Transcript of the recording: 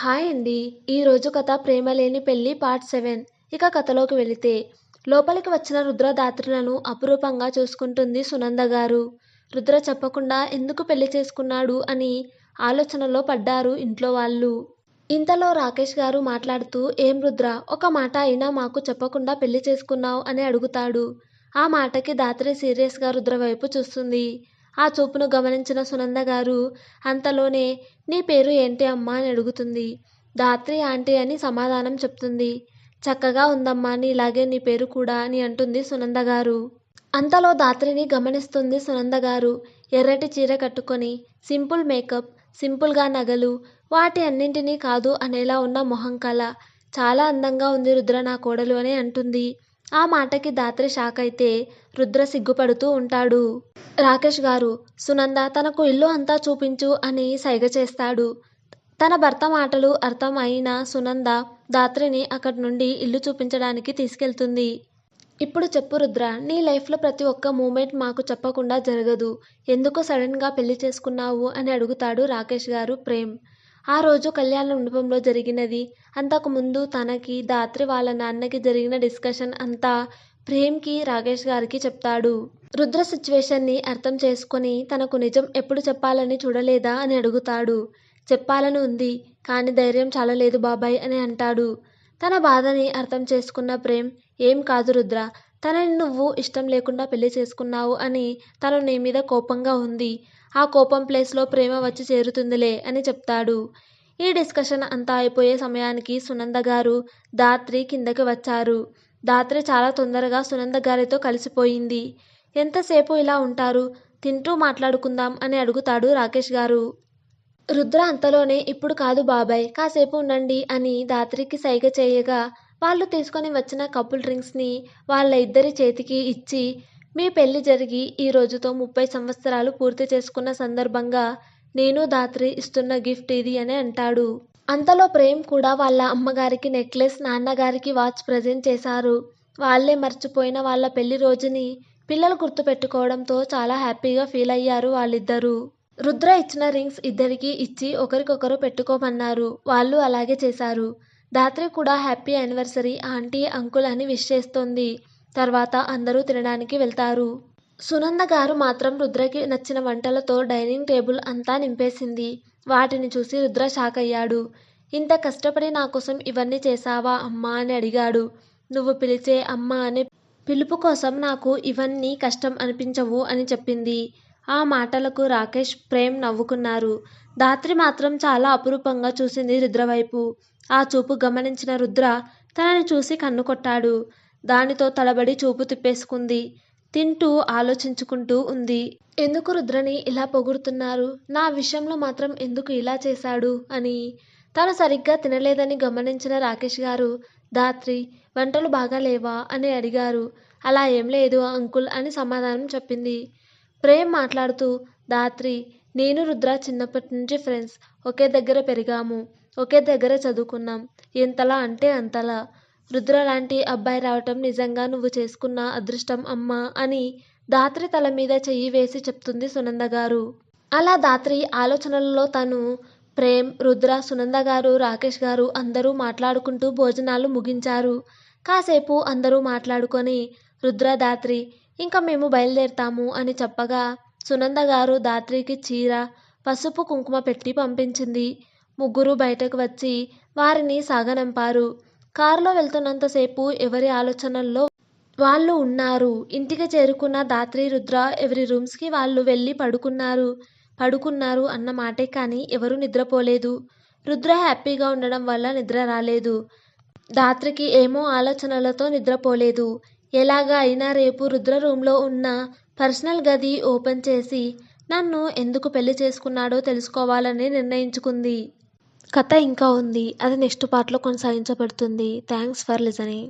Hi అండి. ఈరోజు కథ 'ప్రేమ లేని పెళ్లి' పార్ట్ 7. ఇక కథలోకి వెళితే, లోపలికి వచ్చిన రుద్రదాత్రులను అపురూపంగా చూసుకుంటుంది సునంద గారు. రుద్ర చెప్పకుండా ఎందుకు పెళ్లి చేసుకున్నాడు అని ఆలోచనలో పడ్డారు ఇంట్లో వాళ్ళు. ఇంతలో రాకేష్ గారు మాట్లాడుతూ, ఏం రుద్ర, ఒక మాట అయినా మాకు చెప్పకుండా పెళ్లి చేసుకున్నావ్ అని అడుగుతాడు. ఆ మాటకి దాత్రి సీరియస్ గా రుద్ర వైపు చూస్తుంది. ఆ చూపును గమనించిన సునంద గారు అంతలోనే, నీ పేరు ఏంటి అమ్మా అని అడుగుతుంది. దాత్రి ఆంటీ అని సమాధానం చెప్తుంది. చక్కగా ఉందమ్మా, నీలాగే నీ పేరు కూడా అని అంటుంది సునంద గారు. అంతలో దాత్రిని గమనిస్తుంది సునంద గారు. ఎర్రటి చీర కట్టుకొని, సింపుల్ మేకప్, సింపుల్ గా నగలు, వాటి అన్నింటినీ కాదు అనేలా ఉన్న మొహం కళ. చాలా అందంగా ఉంది రుద్ర నా కోడలు అని అంటుంది. ఆ మాటకి దాత్రి షాక్ అయితే రుద్ర సిగ్గుపడుతూ ఉంటాడు. రాకేష్ గారు, సునంద తనకు ఇల్లు అంతా చూపించు అని సైగ చేస్తాడు. తన భర్త మాటలు అర్థం అయిన సునంద దాత్రిని అక్కడి నుండి ఇల్లు చూపించడానికి తీసుకెళ్తుంది. ఇప్పుడు చెప్పు రుద్ర, నీ లైఫ్లో ప్రతి ఒక్క మూమెంట్ మాకు చెప్పకుండా జరగదు. ఎందుకు సడన్ గా పెళ్లి చేసుకున్నావు అని అడుగుతాడు రాకేష్ గారు ప్రేమ్. ఆ రోజు కళ్యాణ మండపంలో జరిగినది, అంతకుముందు తనకి దాత్రి వాళ్ళ నాన్నకి జరిగిన డిస్కషన్ అంతా ప్రేమ్కి రాకేష్ గారికి చెప్తాడు. రుద్ర సిచ్యువేషన్ ని అర్థం చేసుకొని తనకు నిజం ఎప్పుడు చెప్పాలని చూడలేదా అని అడుగుతాడు. చెప్పాలని ఉంది, కానీ ధైర్యం చాలలేదు బాబాయ్ అని అంటాడు. తన బాధని అర్థం చేసుకున్న ప్రేమ్, ఏం కాదు రుద్ర, తనని నువ్వు ఇష్టం లేకుండా పెళ్లి చేసుకున్నావు అని తను నీ మీద కోపంగా ఉంది. ఆ కోపం ప్లేస్లో ప్రేమ వచ్చి చేరుతుందిలే అని చెప్తాడు. ఈ డిస్కషన్ అంతా అయిపోయే సమయానికి సునంద గారు, దాత్రి కిందకి వచ్చారు. దాత్రి చాలా తొందరగా సునంద గారితో కలిసిపోయింది. ఎంతసేపు ఇలా ఉంటారు, తింటూ మాట్లాడుకుందాం అని అడుగుతాడు రాకేష్ గారు. రుద్ర అంతలోనే, ఇప్పుడు కాదు బాబాయ్, కాసేపు ఉండండి అని దాత్రికి సైగ చేయగా, వాళ్ళు తీసుకొని వచ్చిన కపుల్ డ్రింక్స్ ని వాళ్ళ ఇద్దరి చేతికి ఇచ్చి, మీ పెళ్లి జరిగి ఈ రోజుతో 30 సంవత్సరాలు పూర్తి చేసుకున్న సందర్భంగా నేను దాత్రి ఇస్తున్న గిఫ్ట్ ఇది అని అంటాడు. అంతలో ప్రేమ్ కూడా వాళ్ళ అమ్మగారికి నెక్లెస్, నాన్నగారికి వాచ్ ప్రజెంట్ చేశారు. వాళ్లే మర్చిపోయిన వాళ్ళ పెళ్లి రోజుని పిల్లలు గుర్తు పెట్టుకోవడంతో చాలా హ్యాపీగా ఫీల్ అయ్యారు వాళ్ళిద్దరూ. రుద్ర ఇచ్చిన రింగ్స్ ఇద్దరికీ ఇచ్చి ఒకరికొకరు పెట్టుకోమన్నారు. వాళ్ళు అలాగే చేశారు. దాత్రి కూడా హ్యాపీ యానివర్సరీ ఆంటీ, అంకుల్ అని విష్ చేస్తోంది. తర్వాత అందరూ తినడానికి వెళ్తారు. సునంద గారు మాత్రం రుద్రకి నచ్చిన వంటలతో డైనింగ్ టేబుల్ అంతా నింపేసింది. వాటిని చూసి రుద్ర షాక్ అయ్యాడు. ఇంత కష్టపడి నా కోసం ఇవన్నీ చేశావా అమ్మా అని అడిగాడు. నువ్వు పిలిచే అమ్మ అనే పిలుపు కోసం నాకు ఇవన్నీ కష్టం అనిపించవు అని చెప్పింది. ఆ మాటలకు రాకేష్, ప్రేమ్ నవ్వుకున్నారు. దాత్రి మాత్రం చాలా అపురూపంగా చూసింది రుద్ర వైపు. ఆ చూపు గమనించిన రుద్ర తనని చూసి కన్ను కొట్టాడు. దానితో తడబడి చూపు తిప్పేసుకుంది. తింటూ ఆలోచించుకుంటూ ఉంది. ఎందుకు రుద్రని ఇలా పొగుడుతున్నారు, నా విషయంలో మాత్రం ఎందుకు ఇలా చేశాడు అని. తను సరిగ్గా తినలేదని గమనించిన రాకేష్ గారు, దాత్రి వంటలు బాగా లేవా అని అడిగారు. అలా ఏం లేదు అంకుల్ అని సమాధానం చెప్పింది. ప్రేమ్ మాట్లాడుతూ, దాత్రి, నేను రుద్ర చిన్నప్పటి నుంచి ఫ్రెండ్స్, ఒకే దగ్గర పెరిగాము, ఒకే దగ్గర చదువుకున్నాం. ఎంతలా అంటే అంతలా. రుద్ర లాంటి అబ్బాయి రావటం నిజంగా నువ్వు చేసుకున్న అదృష్టం అమ్మా అని దాత్రి తల మీద చెయ్యి వేసి చెప్తుంది సునంద గారు. అలా దాత్రి ఆలోచనలలో తను, ప్రేమ్, రుద్ర, సునంద గారు, రాకేష్ గారు అందరూ మాట్లాడుకుంటూ భోజనాలు ముగించారు. కాసేపు అందరూ మాట్లాడుకొని రుద్ర, దాత్రి, ఇంకా మేము బయలుదేరతాము అని చెప్పగా సునంద గారు దాత్రికి చీర, పసుపు కుంకుమ పెట్టి పంపించింది. ముగ్గురు బయటకు వచ్చి వారిని సాగనంపారు. కారులో వెళ్తున్నంతసేపు ఎవరి ఆలోచనల్లో వాళ్ళు ఉన్నారు. ఇంటికి చేరుకున్న దాత్రి, రుద్ర ఎవరి రూమ్స్కి వాళ్ళు వెళ్ళి పడుకున్నారు అన్న మాటే కానీ ఎవరూ నిద్రపోలేదు. రుద్ర హ్యాపీగా ఉండడం వల్ల నిద్ర రాలేదు. దాత్రికి ఏమో ఆలోచనలతో నిద్రపోలేదు. ఎలాగా అయినా రేపు రుద్ర రూమ్లో ఉన్న పర్సనల్ గది ఓపెన్ చేసి నన్ను ఎందుకు పెళ్లి చేసుకున్నాడో తెలుసుకోవాలని నిర్ణయించుకుంది. కథ ఇంకా ఉంది, అది నెక్స్ట్ పార్ట్లో కొనసాగించబడుతుంది. Thanks for listening.